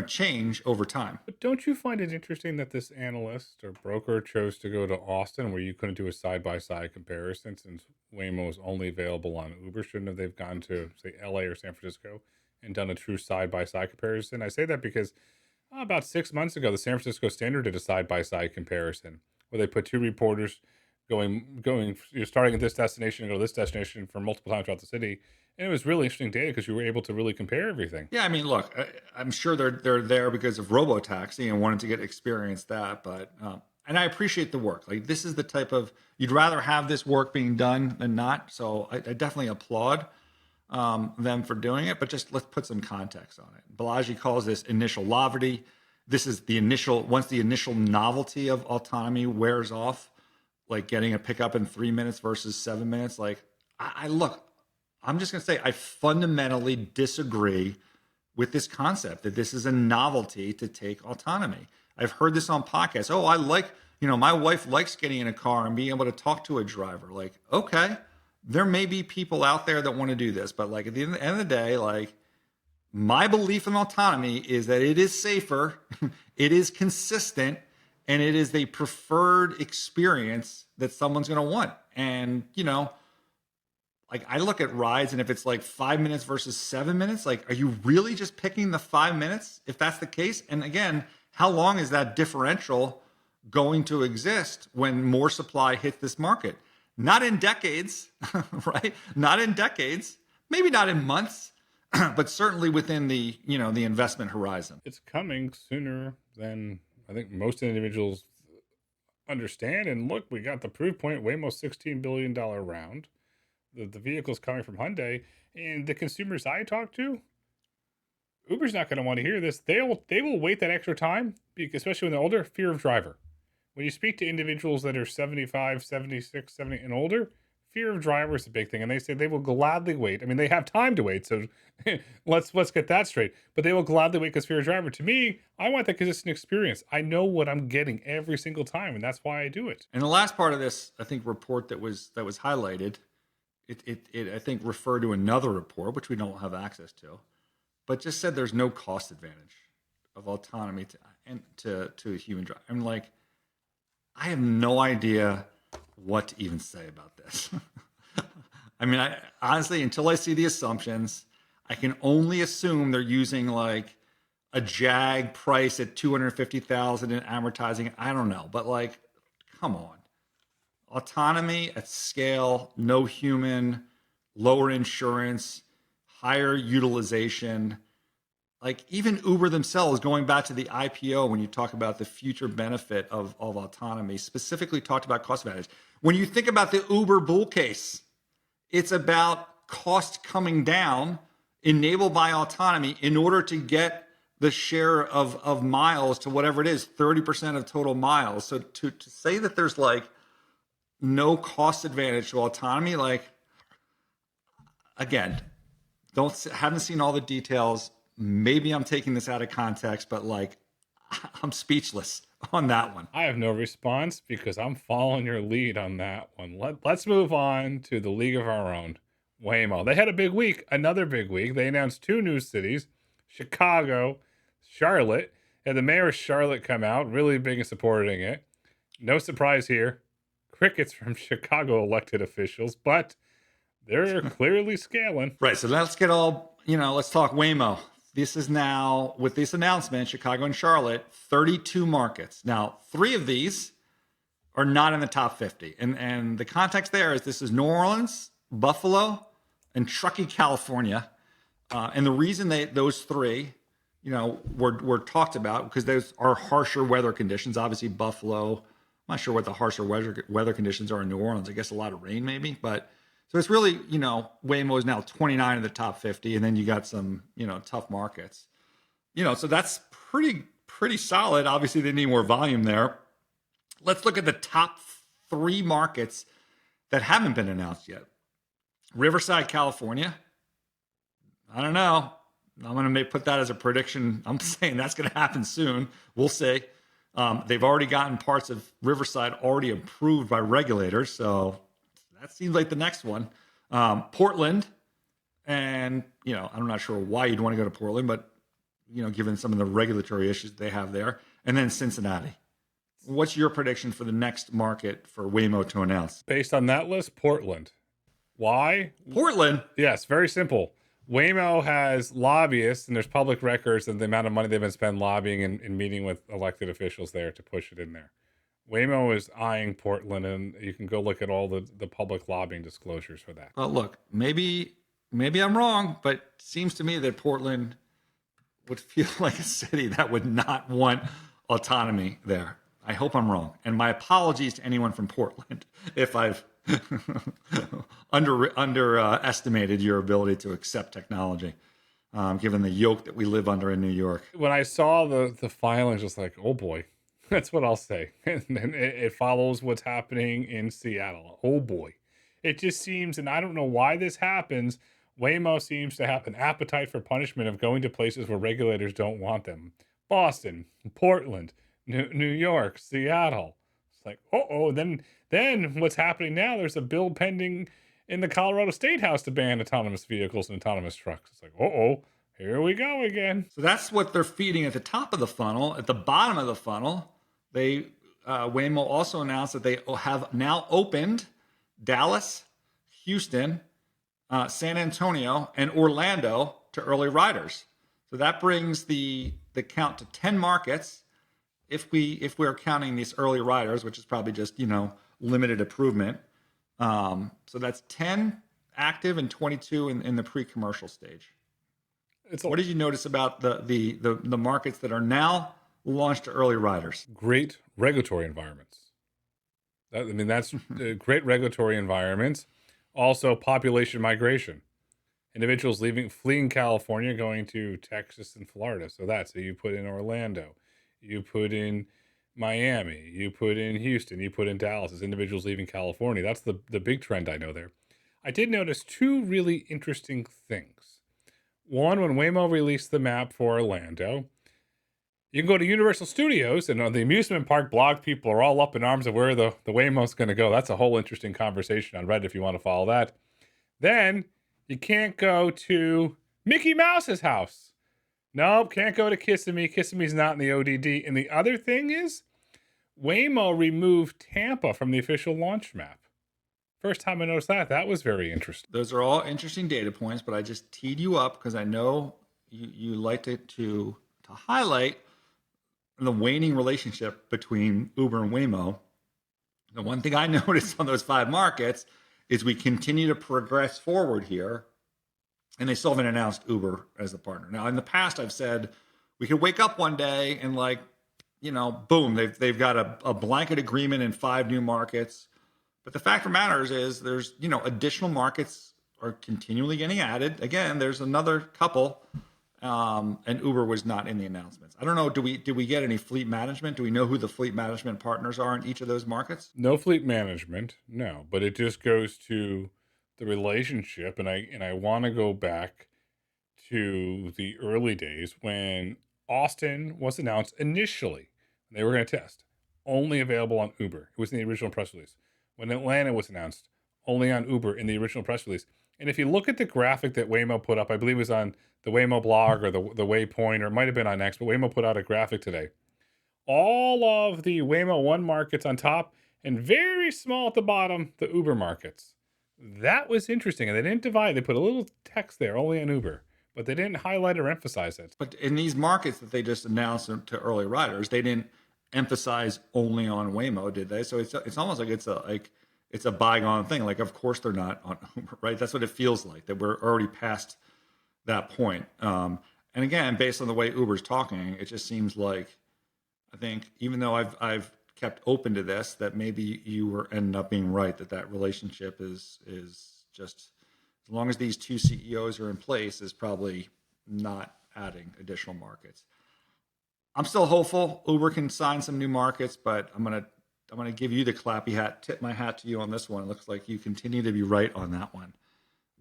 change over time. But don't you find it interesting that this analyst or broker chose to go to Austin, where you couldn't do a side-by-side comparison, since Waymo is only available on Uber? Shouldn't have they've gone to, say, LA or San Francisco and done a true side-by-side comparison? I say that because about 6 months ago, the San Francisco Standard did a side-by-side comparison where they put two reporters going starting at this destination and go to this destination for multiple times throughout the city. And it was really interesting data because you were able to really compare everything. Yeah, I mean, look, I'm sure they're there because of robotaxi and wanted to get experience that. But and I appreciate the work. Like, this is the type of, you'd rather have this work being done than not. So I definitely applaud them for doing it. But just let's put some context on it. Balaji calls this initial novelty. This is once the initial novelty of autonomy wears off, like getting a pickup in 3 minutes versus 7 minutes. Like, I'm just going to say, I fundamentally disagree with this concept that this is a novelty to take autonomy. I've heard this on podcasts. Oh, I like, my wife likes getting in a car and being able to talk to a driver. Like, okay, there may be people out there that want to do this, but like at the end of the day, like, my belief in autonomy is that it is safer, it is consistent, and it is the preferred experience that someone's going to want. And, like, I look at rides, and if it's like 5 minutes versus 7 minutes, like, are you really just picking the 5 minutes if that's the case? And again, how long is that differential going to exist when more supply hits this market? Not in decades, right? Not in decades, maybe not in months, but certainly within the, the investment horizon. It's coming sooner than I think most individuals understand. And look, we got the proof point, Waymo's $16 billion round. The vehicle's coming from Hyundai, and the consumers I talk to, Uber's not going to want to hear this. They will wait that extra time, especially when they're older. Fear of driver. When you speak to individuals that are 75, 76, 70 and older, fear of driver is a big thing, and they say they will gladly wait. I mean, they have time to wait, so let's get that straight. But they will gladly wait because fear of driver. To me, I want that consistent experience. I know what I'm getting every single time, and that's why I do it. And the last part of this, I think, report that was highlighted, it I think referred to another report, which we don't have access to, but just said there's no cost advantage of autonomy to a human driver. I'm like, I have no idea what to even say about this. I mean, I honestly, until I see the assumptions, I can only assume they're using like a Jag price at $250,000 in advertising. I don't know, but like, come on. Autonomy at scale, no human, lower insurance, higher utilization. Like even Uber themselves, going back to the IPO, when you talk about the future benefit of autonomy, specifically talked about cost advantage. When you think about the Uber bull case, it's about cost coming down enabled by autonomy in order to get the share of miles to whatever it is, 30% of total miles. So to say that there's like no cost advantage to autonomy, like, again, haven't seen all the details. Maybe I'm taking this out of context, but like, I'm speechless on that one. I have no response because I'm following your lead on that one. Let's move on to the league of our own, Waymo. They had a big week, another big week. They announced 2 new cities, Chicago, Charlotte. And the mayor of Charlotte come out, really big in supporting it. No surprise here. Crickets from Chicago elected officials, but they're clearly scaling. Right. So let's get all, let's talk Waymo. This is now, with this announcement, Chicago and Charlotte, 32 markets. Now, 3 of these are not in the top 50. And the context there is this is New Orleans, Buffalo, and Truckee, California. And the reason those 3, were talked about because those are harsher weather conditions. Obviously, Buffalo, I'm not sure what the harsher weather conditions are in New Orleans. I guess a lot of rain maybe, but so it's really, Waymo is now 29 in the top 50, and then you got some, tough markets. So that's pretty solid. Obviously, they need more volume there. Let's look at the top 3 markets that haven't been announced yet. Riverside, California. I don't know. I'm going to put that as a prediction. I'm saying that's going to happen soon. We'll see. They've already gotten parts of Riverside already approved by regulators, so that seems like the next one. Portland, and I'm not sure why you'd want to go to Portland, but given some of the regulatory issues they have there, and then Cincinnati. What's your prediction for the next market for Waymo to announce? Based on that list, Portland. Why? Portland? Yes, very simple. Waymo has lobbyists, and there's public records and the amount of money they've been spent lobbying and meeting with elected officials there to push it in there. Waymo is eyeing Portland, and you can go look at all the public lobbying disclosures for that. Well, look, maybe I'm wrong, but it seems to me that Portland would feel like a city that would not want autonomy there. I hope I'm wrong. And my apologies to anyone from Portland if I've underestimated your ability to accept technology, given the yoke that we live under in New York. When I saw the filings, just like, oh boy. That's what I'll say. And it follows what's happening in Seattle. Oh boy. It just seems, and I don't know why this happens, Waymo seems to have an appetite for punishment of going to places where regulators don't want them. Boston, Portland, New York, Seattle. It's like, then what's happening now, there's a bill pending in the Colorado State House to ban autonomous vehicles and autonomous trucks. It's like, here we go again. So that's what they're feeding at the top of the funnel. At the bottom of the funnel, Waymo also announced that they have now opened Dallas, Houston, San Antonio, and Orlando to early riders. So that brings the count to 10 markets. If we're counting these early riders, which is probably just limited improvement. So that's 10 active and 22 in the pre-commercial stage. What did you notice about the markets that are now launched to early riders? Great regulatory environments. That's great regulatory environments. Also, population migration. Individuals fleeing California, going to Texas and Florida. So you put in Orlando, you put in Miami, you put in Houston, you put in Dallas as individuals leaving California. That's the big trend I know there. I did notice 2 really interesting things. One, when Waymo released the map for Orlando, you can go to Universal Studios, and on the amusement park blog, people are all up in arms of where the Waymo's going to go. That's a whole interesting conversation on Reddit if you want to follow that. Then you can't go to Mickey Mouse's house. Nope, can't go to Kissimmee. Kissimmee's not in the ODD. And the other thing is, Waymo removed Tampa from the official launch map. First time I noticed that. That was very interesting. Those are all interesting data points, but I just teed you up because I know you liked it to highlight the waning relationship between Uber and Waymo. The one thing I noticed on those 5 markets is we continue to progress forward here, and they still haven't announced Uber as the partner. Now, in the past, I've said we could wake up one day and boom, they've got a blanket agreement in 5 new markets. But the fact of the matter is there's additional markets are continually getting added. Again, there's another couple, and Uber was not in the announcements. I don't know. Did we get any fleet management? Do we know who the fleet management partners are in each of those markets? No fleet management, no, but it just goes to the relationship, and I want to go back to the early days when Austin was announced initially. They were going to test, only available on Uber. It was in the original press release. When Atlanta was announced, only on Uber in the original press release. And if you look at the graphic that Waymo put up, I believe it was on the Waymo blog or the Waypoint, or it might have been on X, but Waymo put out a graphic today. All of the Waymo 1 markets on top, and very small at the bottom, the Uber markets. That was interesting. And they didn't divide. They put a little text there, only on Uber, but they didn't highlight or emphasize it. But in these markets that they just announced to early riders, they didn't emphasize only on Waymo, did they? So it's almost like it's a bygone thing. Like, of course they're not on Uber, right? That's what it feels like, that we're already past that point. And again, based on the way Uber's talking, it just seems like, I think, even though I've kept open to this, that maybe you were ended up being right, that relationship is just, as long as these 2 CEOs are in place, is probably not adding additional markets. I'm still hopeful Uber can sign some new markets, but I'm gonna give you the clappy hat, tip my hat to you on this one. It looks like you continue to be right on that one,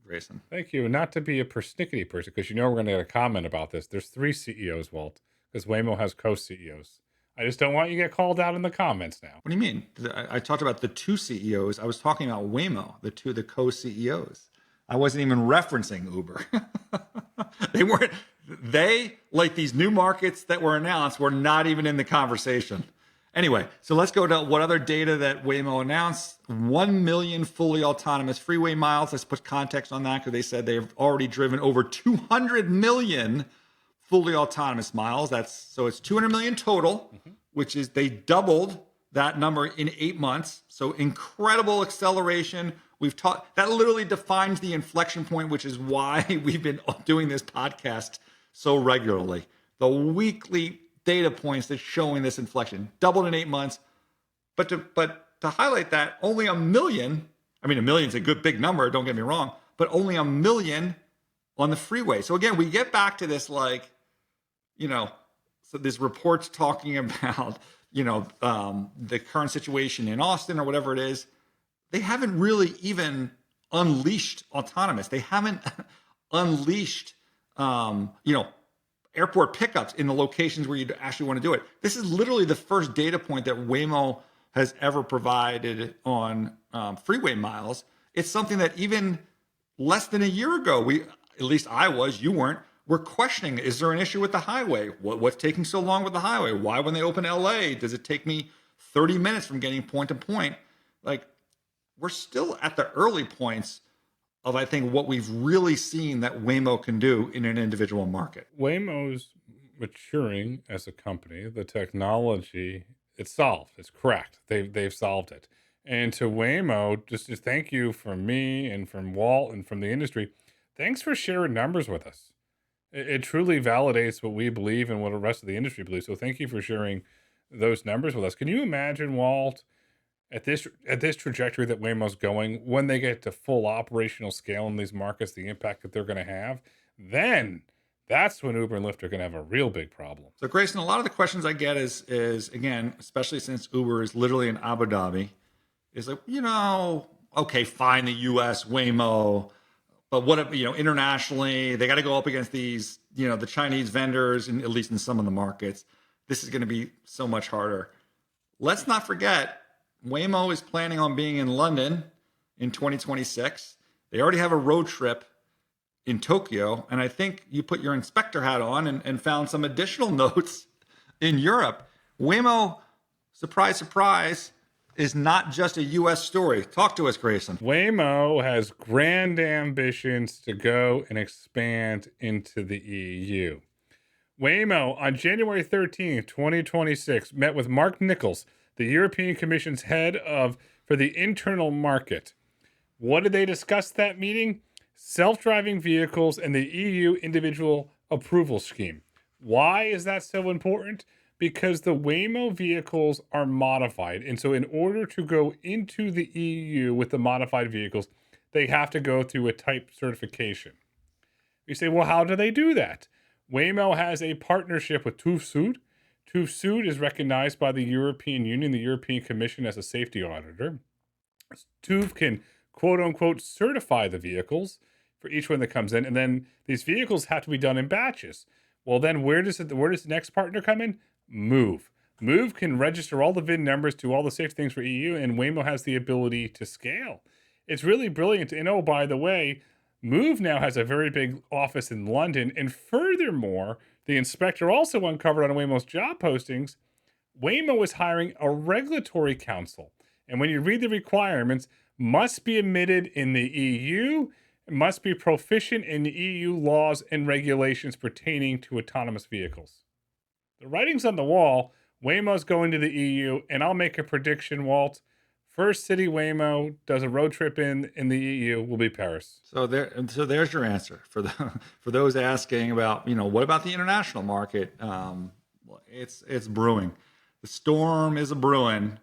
Grayson. Thank you. Not to be a persnickety person, because we're going to get a comment about this. There's 3 CEOs, Walt, because Waymo has co-CEOs. I just don't want you to get called out in the comments now. What do you mean? I talked about the 2 CEOs. I was talking about Waymo, the co-CEOs. I wasn't even referencing Uber. They weren't. They, like these new markets that were announced, were not even in the conversation. Anyway, so let's go to what other data that Waymo announced. 1 million fully autonomous freeway miles. Let's put context on that, because they said they've already driven over 200 million fully autonomous miles. So it's 200 million total, which is, they doubled that number in 8 months. So incredible acceleration. That literally defines the inflection point, which is why we've been doing this podcast so regularly. The weekly data points that's showing this inflection doubled in 8 months. But to highlight that, only a million. I mean, a million's a good big number, don't get me wrong, but only a million on the freeway. So again, we get back to this, so there's reports talking about, the current situation in Austin or whatever it is. They haven't really even unleashed autonomous. They haven't unleashed, airport pickups in the locations where you actually want to do it. This is literally the first data point that Waymo has ever provided on freeway miles. It's something that even less than a year ago, at least I was, you weren't, we're questioning, is there an issue with the highway? What's taking so long with the highway? Why, when they open LA, does it take me 30 minutes from getting point to point? Like, we're still at the early points of, I think, what we've really seen that Waymo can do in an individual market. Waymo's maturing as a company. The technology, it's solved. It's cracked. They've solved it. And to Waymo, just to thank you from me and from Walt and from the industry. Thanks for sharing numbers with us. It truly validates what we believe and what the rest of the industry believes. So thank you for sharing those numbers with us. Can you imagine, Walt, at this trajectory that Waymo's going, when they get to full operational scale in these markets, the impact that they're going to have, then that's when Uber and Lyft are going to have a real big problem. So, Grayson, a lot of the questions I get is again, especially since Uber is literally in Abu Dhabi, is like, okay, fine, the U.S. Waymo, but what if, internationally, they got to go up against these, the Chinese vendors, and at least in some of the markets, this is going to be so much harder. Let's not forget, Waymo is planning on being in London in 2026. They already have a road trip in Tokyo. And I think you put your inspector hat on and found some additional notes in Europe. Waymo, surprise, surprise, is not just a U.S. story. Talk to us, Grayson. Waymo has grand ambitions to go and expand into the EU. Waymo, on January 13th, 2026, met with Mark Nichols, the European Commission's head of for the internal market. What did they discuss at that meeting? Self-driving vehicles and the EU individual approval scheme. Why is that so important? Because the Waymo vehicles are modified. And so in order to go into the EU with the modified vehicles, they have to go through a type certification. You say, well, how do they do that? Waymo has a partnership with TÜV Süd. TÜV Süd is recognized by the European Union, the European Commission, as a safety auditor. TÜV can quote unquote certify the vehicles for each one that comes in, and then these vehicles have to be done in batches. Well, then where does the next partner come in? Move. Move can register all the VIN numbers, do all the safety things for EU, and Waymo has the ability to scale. It's really brilliant. And oh, by the way, Move now has a very big office in London, and furthermore, the inspector also uncovered on Waymo's job postings, Waymo is hiring a regulatory counsel. And when you read the requirements, must be admitted in the EU, must be proficient in the EU laws and regulations pertaining to autonomous vehicles. The writing's on the wall. Waymo's going to the EU, and I'll make a prediction, Walt. First city Waymo does a road trip in the EU will be Paris. So there's your answer for those asking about, what about the international market? It's brewing. The storm is a brewing,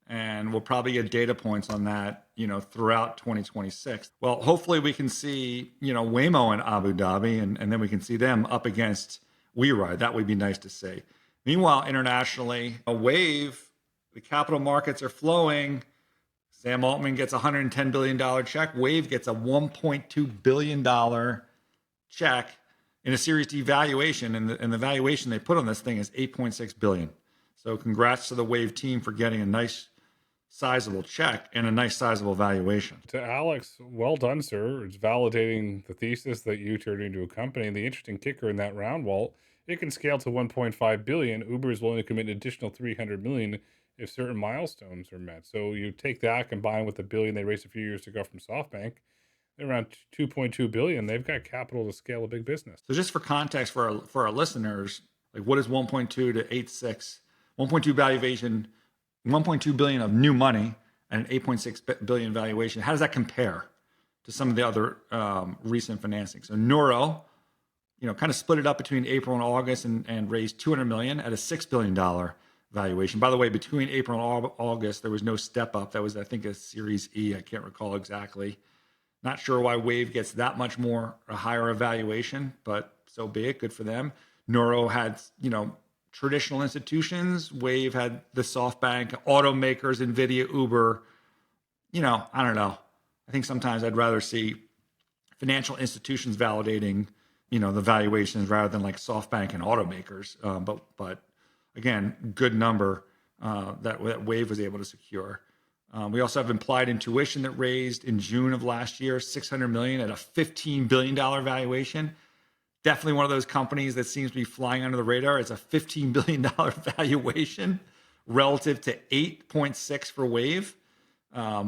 and we'll probably get data points on that, throughout 2026. Well, hopefully we can see, Waymo in Abu Dhabi, and then we can see them up against WeRide. That would be nice to see. Meanwhile, internationally, a Wayve, the capital markets are flowing. Sam Altman gets a $110 billion check. Wayve gets a $1.2 billion check in a Series D valuation. And the valuation they put on this thing is $8.6 billion. So congrats to the Wayve team for getting a nice sizable check and a nice sizable valuation. To Alex, well done, sir. It's validating the thesis that you turned into a company. And the interesting kicker in that round, Walt, it can scale to 1.5 billion. Uber is willing to commit an additional 300 million if certain milestones are met. So you take that combined with the billion they raised a few years ago from SoftBank, they're around 2.2 billion. They've got capital to scale a big business. So just for context for our listeners, like what is 1.2 to 86? 1.2 valuation, 1.2 billion of new money and an 8.6 billion valuation. How does that compare to some of the other recent financing? So Neuro, kind of split it up between April and August and raised 200 million at a $6 billion valuation. By the way, between April and August, there was no step up. That was, I think, a Series E. I can't recall exactly. Not sure why Wayve gets that much more, a higher evaluation, but so be it. Good for them. Neuro had, traditional institutions. Wayve had the SoftBank, automakers, NVIDIA, Uber. I don't know. I think sometimes I'd rather see financial institutions validating, the valuations rather than like SoftBank and automakers. But again, good number that Wayve was able to secure. We also have Implied Intuition that raised in June of last year, $600 million at a $15 billion valuation. Definitely one of those companies that seems to be flying under the radar. It's a $15 billion valuation relative to 8.6 for Wayve.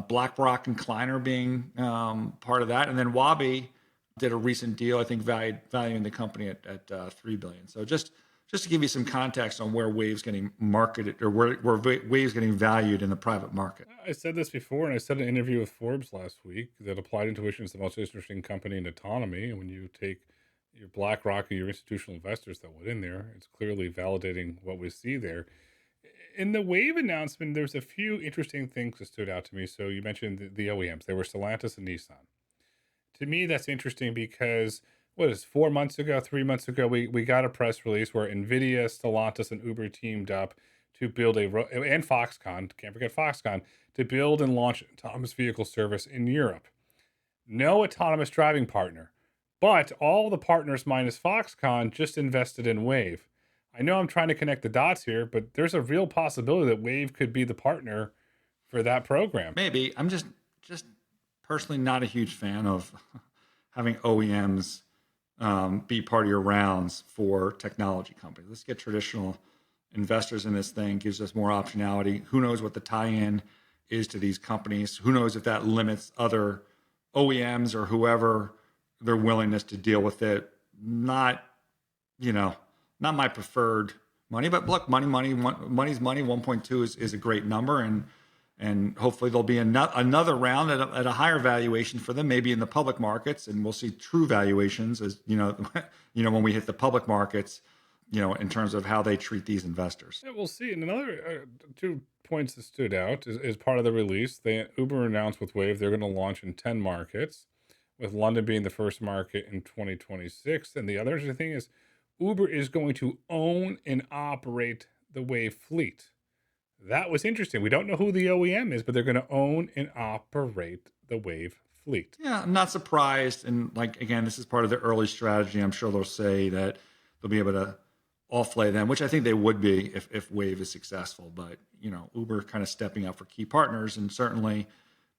BlackRock and Kleiner being part of that. And then Wabi did a recent deal, I think valuing the company at $3 billion. So just to give you some context on where Wave's getting marketed or where Wave's getting valued in the private market. I said this before, and I said in an interview with Forbes last week that Applied Intuition is the most interesting company in autonomy. And when you take your BlackRock or your institutional investors that went in there, it's clearly validating what we see there. In the Wayve announcement, there's a few interesting things that stood out to me. So you mentioned the OEMs. They were Stellantis and Nissan. To me, that's interesting because 4 months ago, 3 months ago, we got a press release where NVIDIA, Stellantis, and Uber teamed up to build and Foxconn, can't forget Foxconn, to build and launch autonomous vehicle service in Europe. No autonomous driving partner, but all the partners minus Foxconn just invested in Wayve. I know I'm trying to connect the dots here, but there's a real possibility that Wayve could be the partner for that program. Maybe. I'm just personally not a huge fan of having OEMs be part of your rounds for technology companies. Let's get traditional investors in this thing, gives us more optionality. Who knows what the tie-in is to these companies? Who knows if that limits other OEMs or whoever their willingness to deal with it? Not my preferred money. But look, money's money. 1.2 is a great number, and hopefully there'll be another round at a higher valuation for them, maybe in the public markets, and we'll see true valuations as when we hit the public markets, in terms of how they treat these investors. Yeah, we'll see. And another 2 points that stood out is part of the release. Uber announced with Wayve they're going to launch in 10 markets, with London being the first market in 2026. And the other interesting thing is Uber is going to own and operate the Wayve fleet. That was interesting. We don't know who the OEM is, but they're going to own and operate the Wayve fleet. Yeah, I'm not surprised. And again, this is part of the early strategy. I'm sure they'll say that they'll be able to offlay them, which I think they would be if Wayve is successful. But Uber kind of stepping up for key partners, and certainly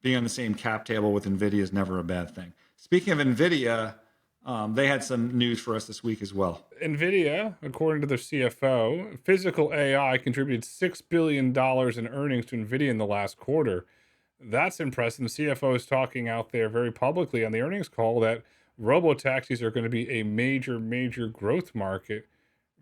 being on the same cap table with NVIDIA is never a bad thing. Speaking of NVIDIA, they had some news for us this week as well. NVIDIA, according to their CFO, physical AI contributed $6 billion in earnings to NVIDIA in the last quarter. That's impressive. The CFO is talking out there very publicly on the earnings call that robo-taxis are going to be a major, major growth market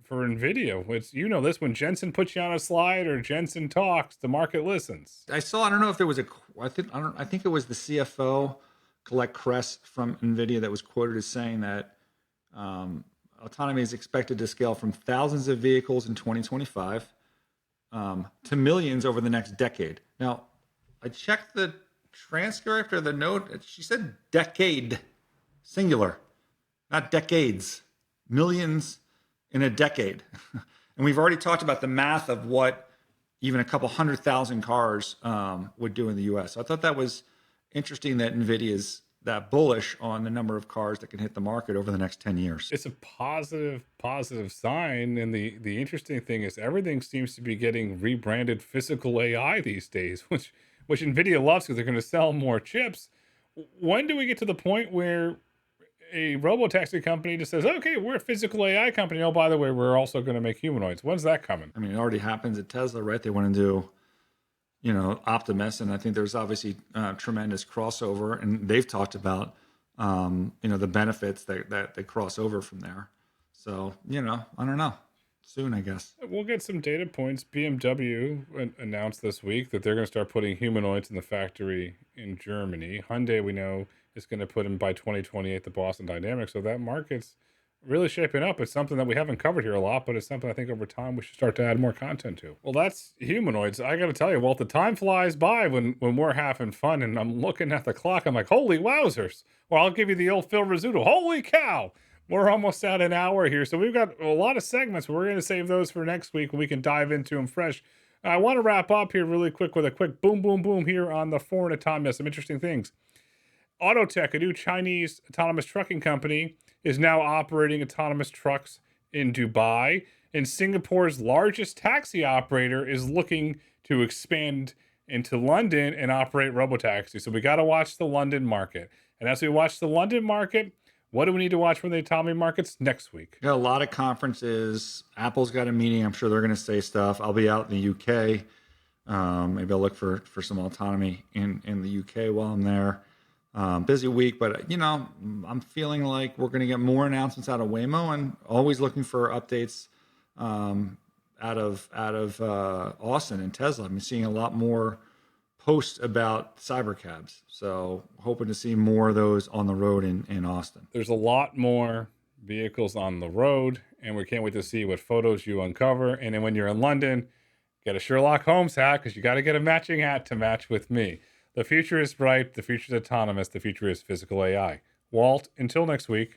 for NVIDIA. This, when Jensen puts you on a slide or Jensen talks, the market listens. I don't know if there was I think it was the CFO, Colette Kress from NVIDIA, that was quoted as saying that autonomy is expected to scale from thousands of vehicles in 2025 to millions over the next decade. Now, I checked the transcript or the note. She said decade, singular, not decades, millions in a decade. And we've already talked about the math of what even a couple 100,000 cars would do in the US. So I thought that was interesting that NVIDIA is that bullish on the number of cars that can hit the market over the next 10 years. It's a positive sign. And the interesting thing is everything seems to be getting rebranded physical AI these days, which NVIDIA loves because they're going to sell more chips. When do we get to the point where a robo-taxi company just says, okay, we're a physical AI company. Oh, by the way, we're also going to make humanoids. When's that coming? I mean, it already happens at Tesla, right? They want to do Optimus, and I think there's obviously tremendous crossover, and they've talked about the benefits that they cross over from there. So I don't know. Soon, I guess we'll get some data points. BMW announced this week that they're going to start putting humanoids in the factory in Germany. Hyundai, we know, is going to put in by 2028 the Boston Dynamics. So that market's really shaping up. It's something that we haven't covered here a lot, but it's something I think over time we should start to add more content to. Well, that's humanoids. I got to tell you, Walt, the time flies by when we're having fun, and I'm looking at the clock. I'm like, holy wowzers. Well, I'll give you the old Phil Rizzuto. Holy cow. We're almost at an hour here. So we've got a lot of segments. We're going to save those for next week when we can dive into them fresh. I want to wrap up here really quick with a quick boom, boom, boom here on the foreign autonomy. Some interesting things. Autotech, a new Chinese autonomous trucking company, is now operating autonomous trucks in Dubai. And Singapore's largest taxi operator is looking to expand into London and operate robotaxi. So we got to watch the London market. And as we watch the London market, what do we need to watch from the autonomy markets next week? Got a lot of conferences. Apple's got a meeting. I'm sure they're going to say stuff. I'll be out in the UK. Maybe I'll look for some autonomy in the UK while I'm there. Busy week, but I'm feeling like we're going to get more announcements out of Waymo, and always looking for updates out of Austin and Tesla. I'm seeing a lot more posts about cybercabs, so hoping to see more of those on the road in Austin. There's a lot more vehicles on the road, and we can't wait to see what photos you uncover. And then when you're in London, get a Sherlock Holmes hat, because you got to get a matching hat to match with me. The future is bright. The future is autonomous. The future is physical AI. Walt, until next week.